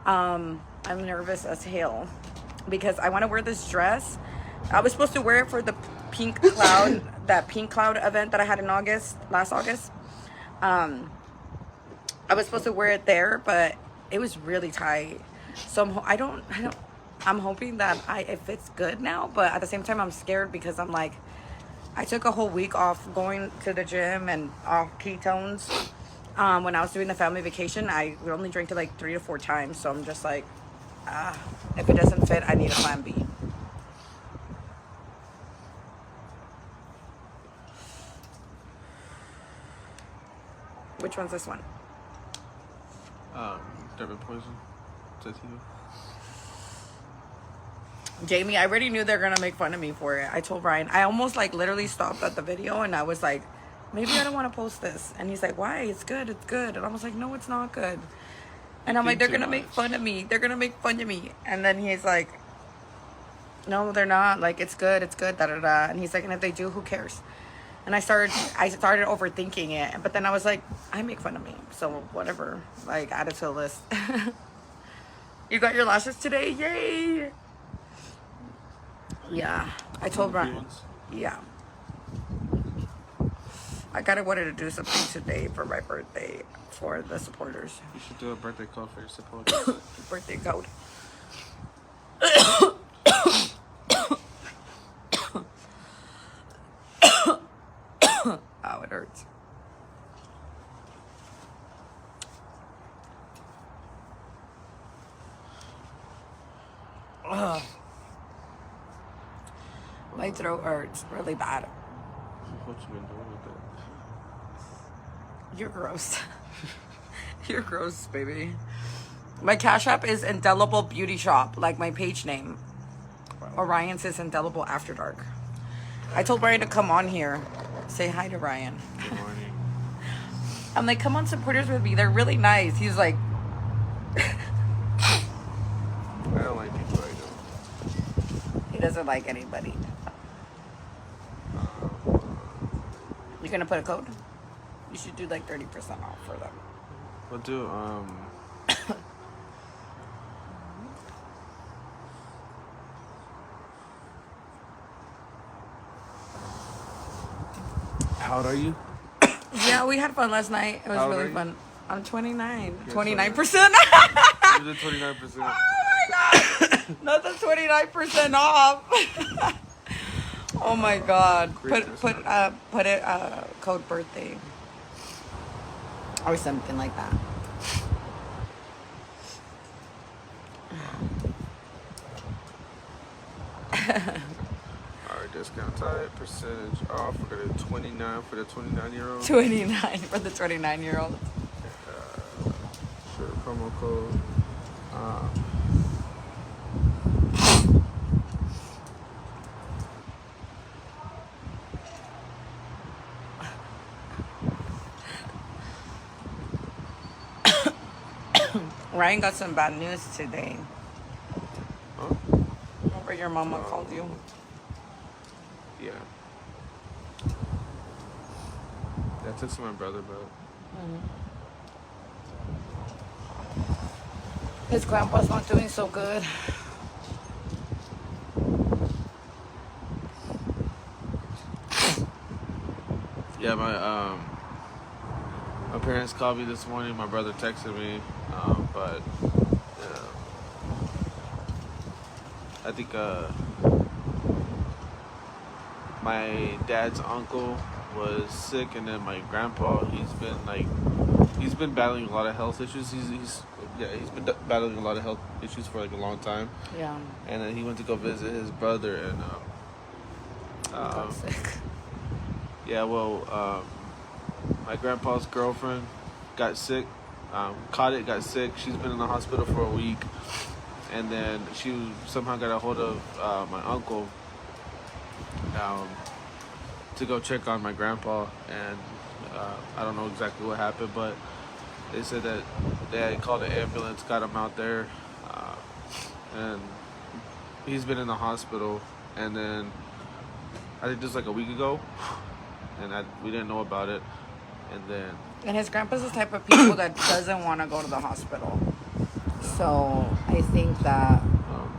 I'm nervous as hell because I want to wear this dress. I was supposed to wear it for the pink cloud, that pink cloud event that I had in last August. I was supposed to wear it there, but it was really tight. So I'm hoping that it fits good now, but at the same time I'm scared because I'm like, I took a whole week off going to the gym and off ketones. When I was doing the family vacation, I only drank it like 3 to 4 times. So I'm just like, if it doesn't fit, I need a plan B. Which one's this one? Devin Poison. Sativa. Jamie, I already knew they're gonna make fun of me for it. I told Ryan, I almost like literally stopped at the video and I was like, maybe I don't want to post this. And he's like, why? It's good. It's good. And I was like, no, it's not good. And I'm like, they're gonna make fun of me. They're gonna make fun of me. And then he's like, no, they're not. Like, it's good. It's good. Da da da. And he's like, and if they do, who cares? And I started overthinking it. But then I was like, I make fun of me. So whatever. Like, add it to the list. You got your lashes today? Yay! Yeah. I told Ryan. Yeah. I kind of wanted to do something today for my birthday for the supporters. You should do a birthday code for your supporters. Birthday code. Oh, it hurts. Ugh. My throat hurts really bad. What you been doing with that? You're gross. You're gross, baby. My Cash App is Indelible Beauty Shop, like my page name. Orion says Indelible After Dark. I told Ryan to come on here. Say hi to Ryan. Good morning. I'm like, come on, supporters with me. They're really nice. He's like... I don't like people like that. He doesn't like anybody. You gonna put a code? You should do like 30% off for them. We'll do, How old are you? Yeah, we had fun last night. It was How old really are you? fun. I'm 29. You're 29%. You did 29%. Oh my god. Not the 29% off. Oh my god. Put it code birthday. Or something like that. Alright, discount type, percentage off. We're gonna do 29 for the 29-year-old. 29 for the 29-year-old. Sure, promo code. Ryan got some bad news today. Huh? Remember your mama called you? Yeah. I texted my brother, but His grandpa's not doing so good. yeah, my parents called me this morning. My brother texted me, but I think my dad's uncle was sick, and then my grandpa, he's been battling a lot of health issues. He's been battling a lot of health issues for like a long time. Yeah. And then he went to go visit his brother, and Got sick. yeah, well, my grandpa's girlfriend got sick, caught it, got sick. She's been in the hospital for a week, and then she somehow got a hold of my uncle to go check on my grandpa, and I don't know exactly what happened, but they said that they had called an ambulance, got him out there, and he's been in the hospital, and then I think just like a week ago, and we didn't know about it, and then And his grandpa's the type of people that doesn't want to go to the hospital. So I think that Um,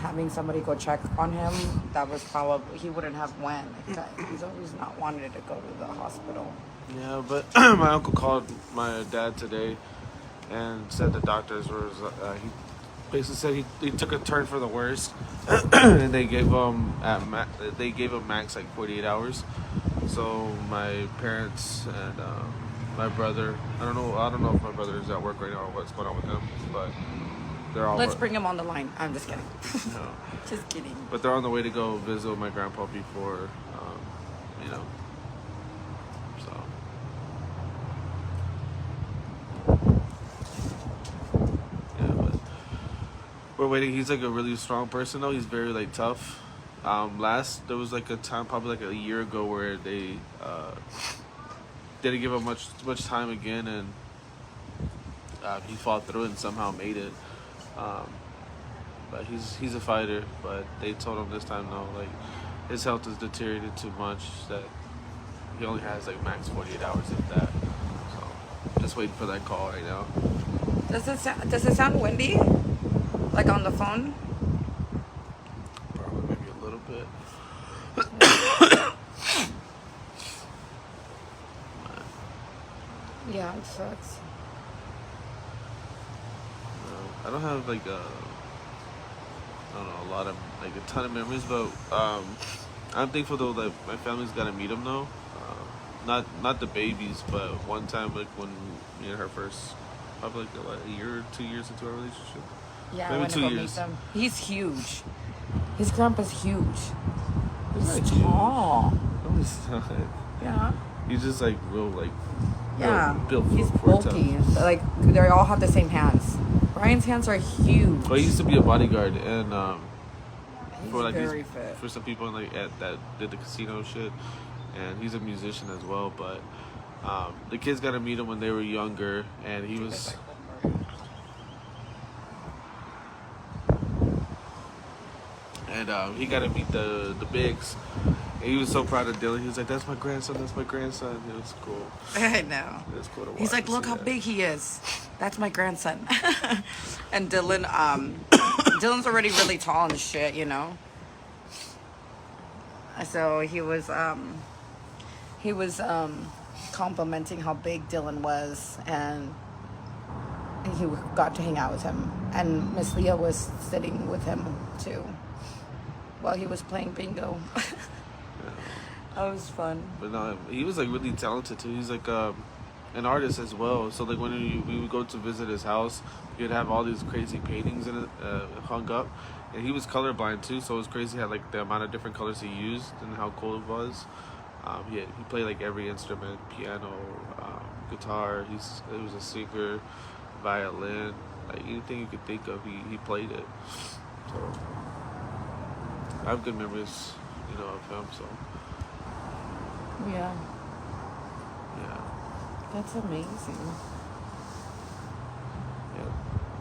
having somebody go check on him, that was probably, he wouldn't have went. He's always not wanted to go to the hospital. yeah, but my uncle called my dad today and said the doctors were. He basically said he took a turn for the worse, and they gave him max like 48 hours. So my parents and my brother, I don't know if my brother is at work right now or what's going on with him, but they're all. Let's bring him on the line. I'm just kidding. No. Just kidding. But they're on the way to go visit my grandpa before, you know. So. Yeah, but we're waiting. He's like a really strong person though. He's very like tough. There was like a time, probably like a year ago, where they didn't give him much time again, and he fought through it and somehow made it. But he's a fighter. But they told him this time no, like his health has deteriorated too much that he only has like max 48 hours of that. So just waiting for that call right now. Does it sound windy? Like on the phone? Probably maybe a little bit. Yeah, it sucks. I don't have like I don't know, a lot of like a ton of memories, but I'm thankful though that my family's got to meet him though. Not the babies, but one time like when me and her first, probably like what, a year or 2 years into our relationship. Yeah, Maybe I want to 2 go years. meet them. He's huge. His grandpa's huge. He's not huge. tall. No, he's not. Yeah. He's just like real like. Yeah. Built He's for bulky. Like, they all have the same hands. Brian's hands are huge. Well, he used to be a bodyguard and He's for like very fit. for some people like that did the casino shit, and he's a musician as well. But the kids got to meet him when they were younger, and he was. And he got to meet the bigs. And he was so proud of Dylan. He was like, "That's my grandson. That's my grandson." It was cool. I know. It was cool to watch. He's like, to look see how that. big he is. That's my grandson. And Dylan, Dylan's already really tall and shit, you know. So he was complimenting how big Dylan was, and he got to hang out with him. And Miss Leah was sitting with him too while he was playing bingo. That was fun. But no, he was like really talented too. He's like an artist as well. So like when we would go to visit his house, he'd have all these crazy paintings in it hung up, and he was colorblind too. So it was crazy how like the amount of different colors he used and how cool it was. He played like every instrument: piano, guitar. He was a singer, violin, like anything you could think of. He played it. So I have good memories, you know, of him. So. Yeah, Yeah, that's amazing. yeah.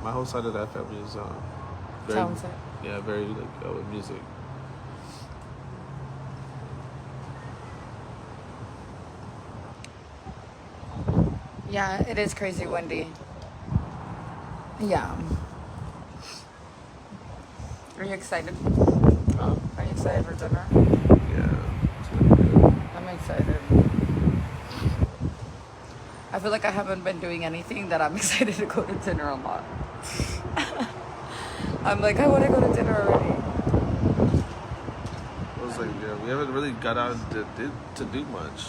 My whole side of that family is very, Talented. yeah, very like with music. Yeah, it is crazy, Wendy. Yeah. Are you excited? Are you excited for dinner? Yeah. I'm excited. I feel like I haven't been doing anything that I'm excited to go to dinner a lot. I'm like, I want to go to dinner already. I was like, yeah, we haven't really got out to do much.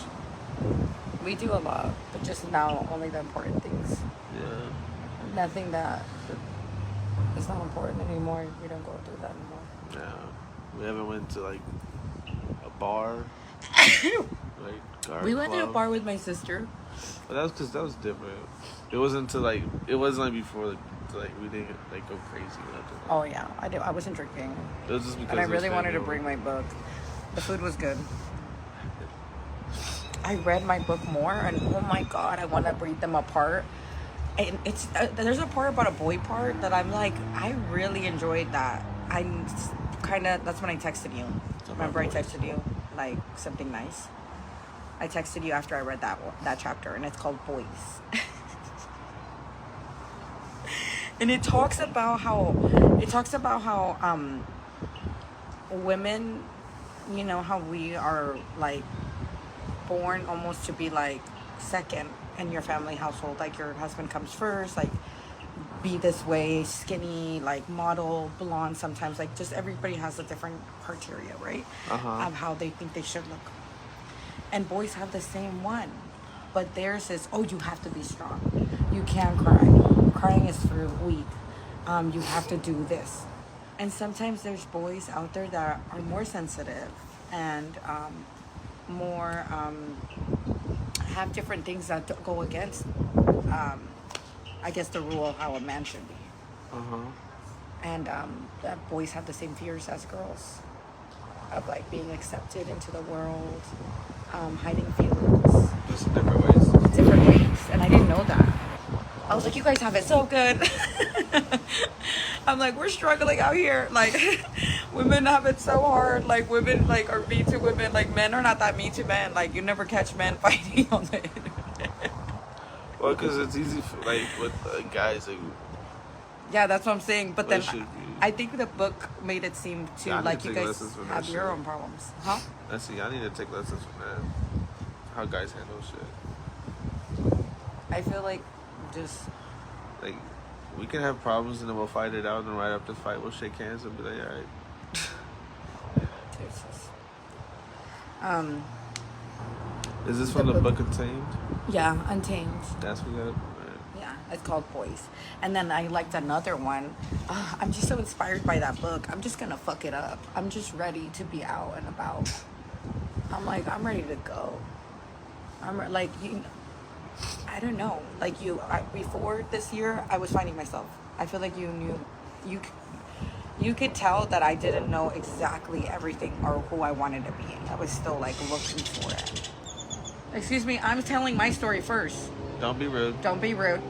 We do a lot, but just now only the important things. Yeah. Nothing that is not important anymore. We don't go do that anymore. Yeah. We haven't went to like a bar. Like garden We went to a club. bar with my sister. But that was because that was different. It wasn't before we didn't like go crazy or nothing. Oh yeah, I wasn't drinking, It was just because and I it was really wanted to family bring over. my book. The food was good. I read my book more, and oh my god, I want to read them apart. And it's there's a part about a boy part that I'm like, I really enjoyed that. I'm kind of, that's when I texted you. Remember I texted you like something nice. I texted you after I read that chapter, and it's called Boys. And it talks about how women, you know, how we are like born almost to be like second in your family household. Like your husband comes first, like be this way, skinny, like model, blonde. Sometimes like just everybody has a different criteria, right? Of how they think they should look. And boys have the same one, but theirs is, oh, you have to be strong, you can't cry, crying is for weak, you have to do this. And sometimes there's boys out there that are more sensitive and more have different things that go against I guess the rule of how a man should be. And that boys have the same fears as girls of like being accepted into the world, hiding feelings. Just in different ways. Different ways. And I didn't know that. I was like, you guys have it so good. I'm like, we're struggling out here. Like, women have it so hard. Like, women like are mean to women. Like, men are not that mean to men. Like, you never catch men fighting on the internet. Well, because it's easy for, like, with guys, like, Yeah, that's what I'm saying. But then should be. I think the book made it seem too Yeah, I need like to you take guys lessons from have that your shit. own problems. Huh? I see. I need to take lessons from that. How guys handle shit. I feel like just Like, we can have problems and then we'll fight it out, and then right after the fight, we'll shake hands and be like, all right. Is this from the book Untamed? yeah, Untamed. That's what that. Yeah, it's called Boys. And then I liked another one. I'm just so inspired by that book. I'm just gonna fuck it up. I'm just ready to be out and about. I'm like, I'm ready to go. Like, I don't know. Like before this year, I was finding myself. I feel like you knew, you could tell that I didn't know exactly everything or who I wanted to be. I was still like looking for it. Excuse me, I'm telling my story first. Don't be rude. Don't be rude.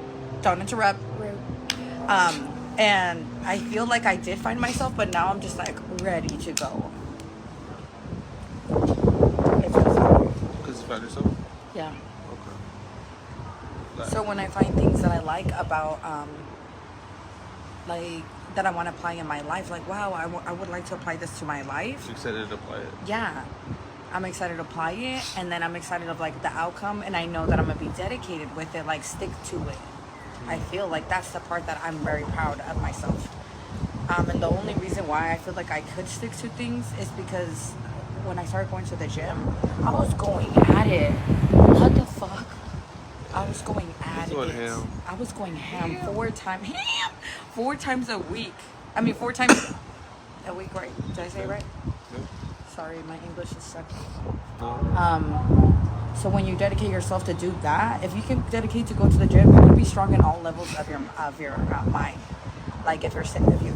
Don't interrupt. Rude. And I feel like I did find myself, but now I'm just like ready to go. It feels hard. Because you found yourself? Yeah. Okay. So when I find things that I like about, like that I want to apply in my life, like wow, I would like to apply this to my life. You excited to apply it? Yeah. I'm excited to apply it, and then I'm excited of like the outcome, and I know that I'm gonna be dedicated with it, like stick to it. I feel like that's the part that I'm very proud of myself. And the only reason why I feel like I could stick to things is because when I started going to the gym, I was going at it. What the fuck? I was going at it. Ham. I was going ham 4 times. Ham! 4 times a week. I mean, 4 times a week, right? Did I say it right? Yeah. Sorry, my English is sucking. No. So when you dedicate yourself to do that, if you can dedicate to go to the gym, you're gonna be strong in all levels of your mind. Like if you say you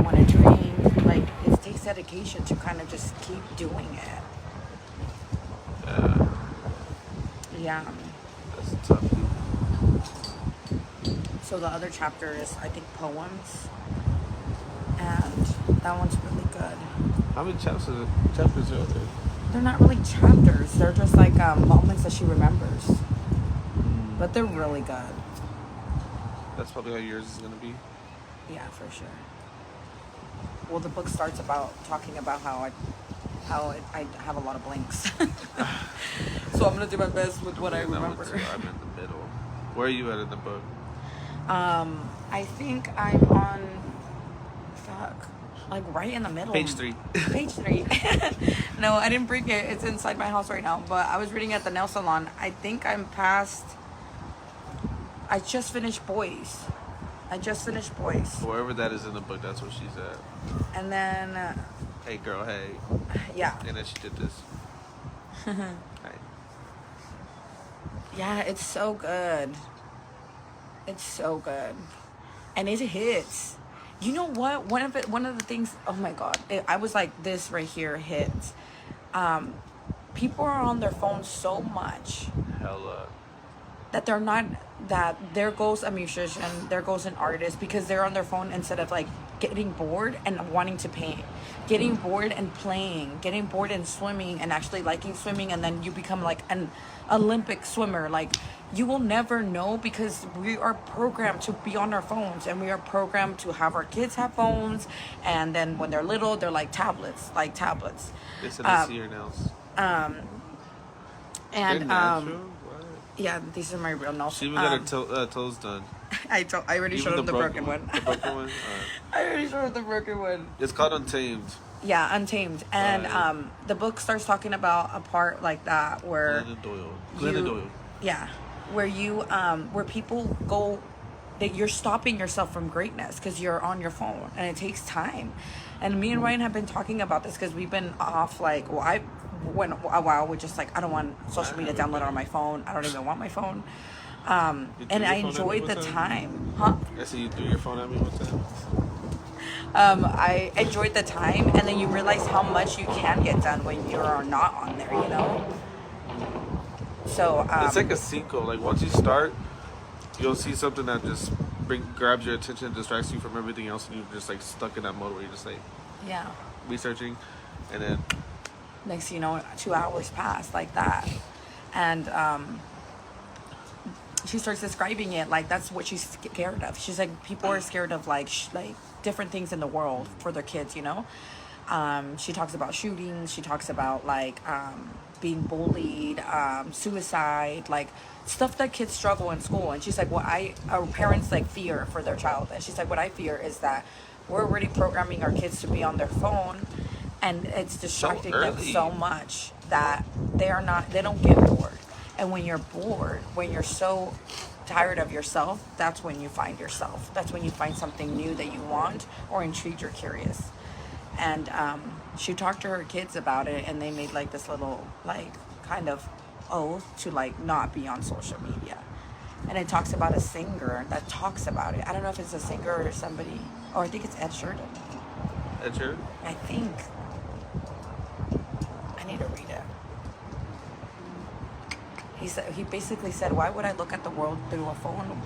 want to dream, like it takes dedication to kind of just keep doing it. Yeah. That's tough. So the other chapter is, I think, poems, and that one's really good. How many chapters are there? They're not really chapters. They're just like moments that she remembers. But they're really good. That's probably how yours is gonna be. Yeah, for sure. Well, the book starts talking about how I have a lot of blanks. So I'm gonna do my best with what I Yeah, that one remember. too. I'm in the middle. Where are you at in the book? I think I'm on, like right in the middle. Page 3. Page 3. No, I didn't bring it. It's inside my house right now. But I was reading at the nail salon. I think I'm past. I just finished Boys. Wherever that is in the book, that's where she's at. And then, Hey girl, hey. yeah. And then she did this. Hey. Yeah, it's so good. It's so good. And it hits. You know what? One of the things, oh my God. I was like, this right here hits. People are on their phones so much Hella. that they're not that there goes a musician, there goes an artist, because they're on their phone instead of like getting bored and wanting to paint, getting bored and playing, getting bored and swimming and actually liking swimming, and then you become like an Olympic swimmer. Like, you will never know, because we are programmed to be on our phones, and we are programmed to have our kids have phones, and then when they're little they're like tablets. They said I see your nails. They're And natural? What? yeah, these are my real nails. She even got her toes done. I already Even showed him the broken one. The broken one? I already showed him the broken one. It's called Untamed. Yeah, Untamed. And Right. the book starts talking about a part like that where Glennon Doyle. yeah, where you where people go, that you're stopping yourself from greatness because you're on your phone, and it takes time. And me and Ryan have been talking about this because we've been off, like, well, I went a while with just like, I don't want social media downloaded on my phone. I don't even want my phone. You threw And your I phone at me enjoyed one the time? time. Huh? I see you threw your phone at me one time. I enjoyed the time, and then you realize how much you can get done when you're not on there, you know? So, It's like a cinco. Like, once you start, you'll see something that just grabs your attention, distracts you from everything else, and you're just like stuck in that mode where you're just like yeah. researching, and then Next thing you know, 2 hours pass like that. And she starts describing it like that's what she's scared of. She's like, people are scared of like different things in the world for their kids, you know? She talks about shootings. She talks about like being bullied, suicide, like stuff that kids struggle in school. And she's like, our parents like fear for their child. And she's like, what I fear is that we're already programming our kids to be on their phone, and it's distracting them so much that they don't get bored. And when you're bored, when you're so tired of yourself, that's when you find yourself. That's when you find something new that you want or intrigued or curious. And she talked to her kids about it, and they made like this little like kind of oath to like not be on social media. And it talks about a singer that talks about it. I don't know if it's a singer or somebody, or I think it's Ed Sheeran. Ed Sheeran? I think. I need to read it. He basically said, why would I look at the world through a phone?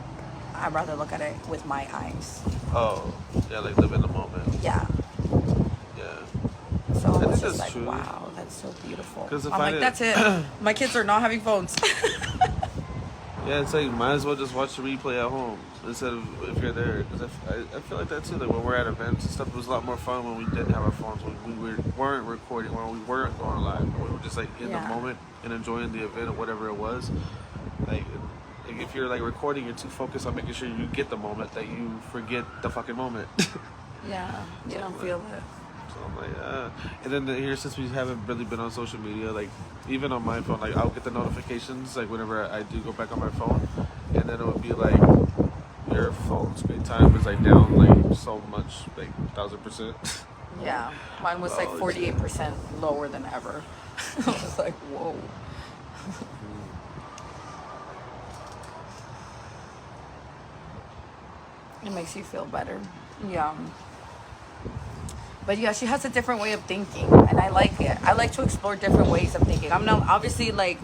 I'd rather look at it with my eyes. Oh, yeah, like live in the moment. Yeah. Yeah. So I was think just that's like, true. wow, that's so beautiful. 'Cause if I'm I like, did- that's it. My kids are not having phones. Yeah, it's like, might as well just watch the replay at home instead of if you're there. Because I feel like that too. Like when we're at events and stuff, it was a lot more fun when we didn't have our phones, when we weren't recording, when we weren't going live. When we were just like in Yeah. the moment and enjoying the event or whatever it was. Like if you're like recording, you're too focused on making sure you get the moment that you forget the fucking moment. Yeah, you don't feel it. So I'm like, and then here, since we haven't really been on social media, like even on my phone, like I'll get the notifications like whenever I do go back on my phone, and then it would be like your phone screen time is like down like so much, like 1,000%. Yeah, mine was like Oh, 48% lower than ever. I was like, whoa. It makes you feel better. Yeah. But yeah, she has a different way of thinking, and I like it. I like to explore different ways of thinking. I'm not obviously like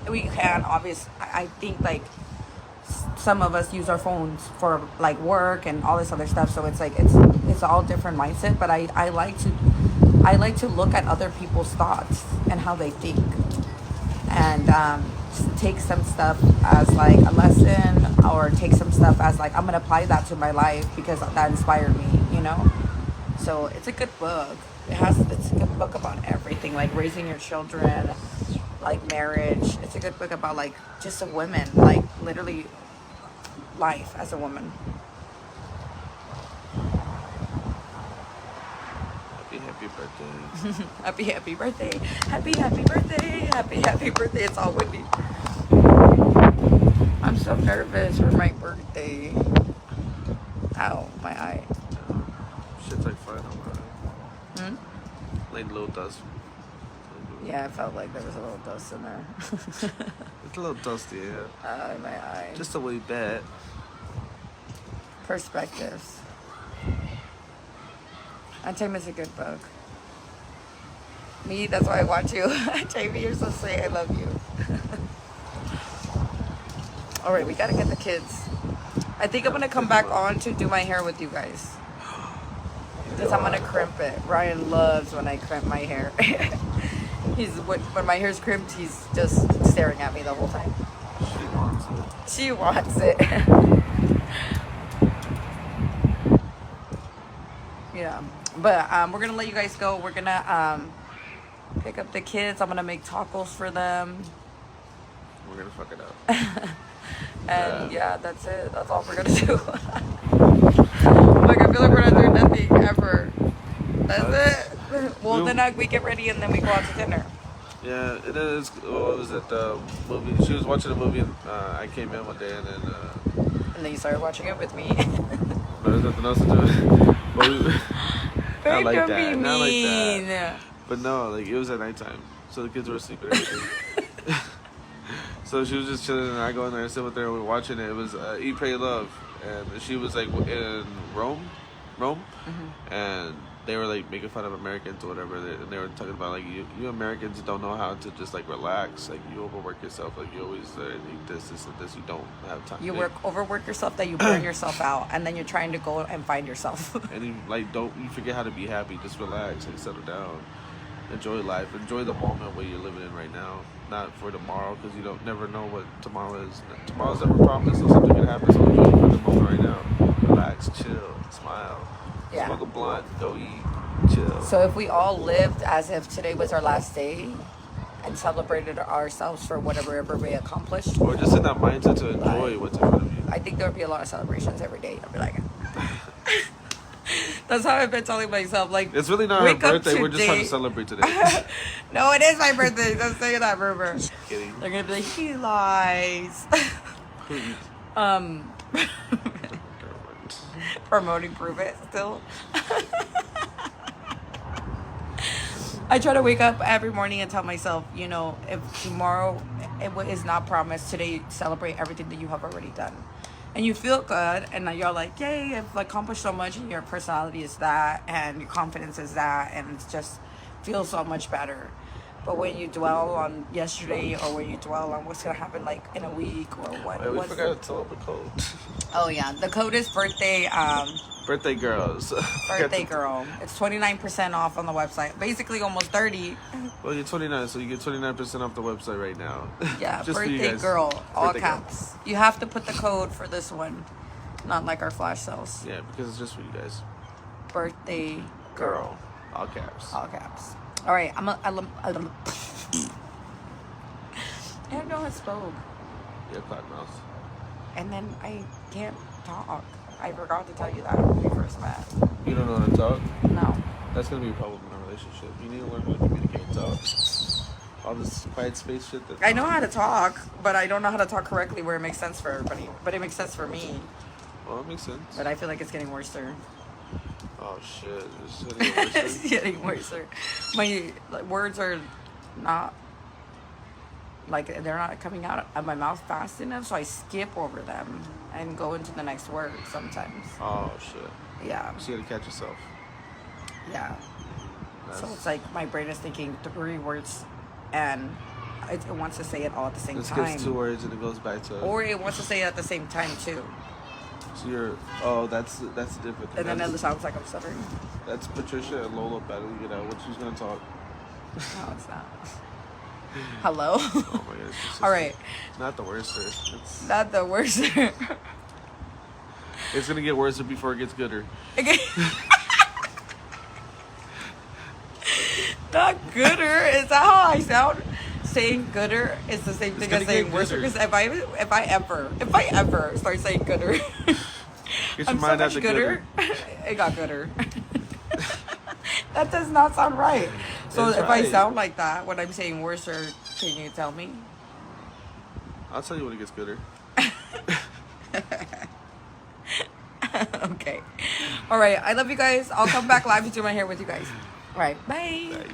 I think like some of us use our phones for like work and all this other stuff, so it's like it's all different mindset. But I like to look at other people's thoughts and how they think, and take some stuff as like a lesson, or take some stuff as like I'm gonna apply that to my life because that inspired me, you know. So it's a good book. It's a good book about everything, like raising your children, like marriage. It's a good book about like just a woman, like literally life as a woman. Happy birthday. Happy birthday. Happy birthday. Happy birthday. It's all Whitney. I'm so nervous for my birthday. Ow, my eye. Shit's like fine on my eye. Like little dust. Yeah, I felt like there was a little dust in there. It's a little dusty, yeah. In my eye. Just a wee bit. Perspectives. Untamed is a good book. Me, that's why I want you. Jamie, you're so sweet. I love you. All right, we gotta get the kids. I think I'm gonna come back on to do my hair with you guys. Because I'm gonna crimp it. Ryan loves when I crimp my hair. When my hair's crimped, he's just staring at me the whole time. She wants it. Yeah, but we're gonna let you guys go. We're gonna pick up the kids. I'm gonna make tacos for them. We're gonna fuck it up. And yeah, that's it. That's all we're gonna do. Like, I feel like we're not doing nothing ever. That's it. Well, then we get ready and then we go out to dinner. Yeah, it is. What was it? The movie. She was watching a movie, and I came in one day, and then. And then you started watching it with me. There's nothing else to do. But not like that. Not like that. But no, like it was at nighttime, so the kids were asleep and everything. So she was just chilling, and I go in there and sit with her, and we were watching it. It was Eat, Pray, Love, and she was like in Rome, and they were like making fun of Americans or whatever, and they were talking about like you Americans don't know how to just like relax, like you overwork yourself, like you always need this and this, you don't have time. You overwork yourself, that you burn yourself out, and then you're trying to go and find yourself. And you forget how to be happy. Just relax, like settle down, enjoy life, enjoy the moment where you're living in right now, not for tomorrow, because you don't never know what tomorrow is. Tomorrow's never promised, so something can happen. So enjoy the moment right now. Relax, chill, smile. Yeah. Smoke a blunt, go eat, chill. So if we all lived as if today was our last day and celebrated ourselves for whatever we accomplished, Or just in that mindset to enjoy what's in front of you. I think there would be a lot of celebrations every day. I'd be like, that's how I've been telling myself. Like, It's really not our wake up birthday. We're just trying to today. celebrate today. No, it is my birthday. Don't say that, River. Kidding. They're gonna be like, he lies. Promoting Prove It still. I try to wake up every morning and tell myself, you know, if tomorrow is not promised, today celebrate everything that you have already done. And you feel good, and then you're like, yay, I've accomplished so much, and your personality is that, and your confidence is that, and it just feels so much better. But when you dwell on yesterday, or when you dwell on what's gonna happen like in a week or what? Wait, we forgot to tell them the code. Oh yeah, the code is birthday. Birthday girls. Birthday girl. It's 29% off on the website. Basically, almost 30. Well, you're 29, so you get 29% off the website right now. Yeah, Just for you birthday guys. girl, all Birthday girl. caps. You have to put the code for this one, not like our flash sales. Yeah, because it's just for you guys. Birthday girl, All caps. all caps. All right, I don't know how to spoke, Yeah, cloud mouse. and then I can't talk. I forgot to tell you that when we first met. You don't know how to talk? No. That's going to be a problem in a relationship. You need to learn how to communicate and talk. All this quiet space shit that... I know how to talk, but I don't know how to talk correctly where it makes sense for everybody. But it makes sense for me. Well, that makes sense. But I feel like it's getting worse. Oh, shit. It's getting worse. It's getting worse. My words are not, like, they're not coming out of my mouth fast enough, so I skip over them and go into the next word sometimes. Oh, shit. Yeah. So you got to catch yourself. Yeah. So That's- it's like my brain is thinking 3 words and it wants to say it all at the same This time. gets 2 words and it goes back to... Or it wants to say it at the same time too. So you're... Oh, that's different. And then That's- it sounds like I'm stuttering. That's Patricia and Lola battling it out. Who's going to talk? No, it's not. Hello? Oh, my God. It's just, All right. Not the worst. It's Not the worst. going to get worse before it gets gooder. Not gooder. Is that how I sound? Saying gooder is the same thing gonna as saying get worse. gooder. Because if I ever start saying gooder, Get your I'm so mind out much the gooder. It got gooder. That does not sound right. So It's if I right. sound like that when I'm saying worse, or can you tell me? I'll tell you when it gets gooder. Okay. All right. I love you guys. I'll come back live to do my hair with you guys. All right. Bye. Bye.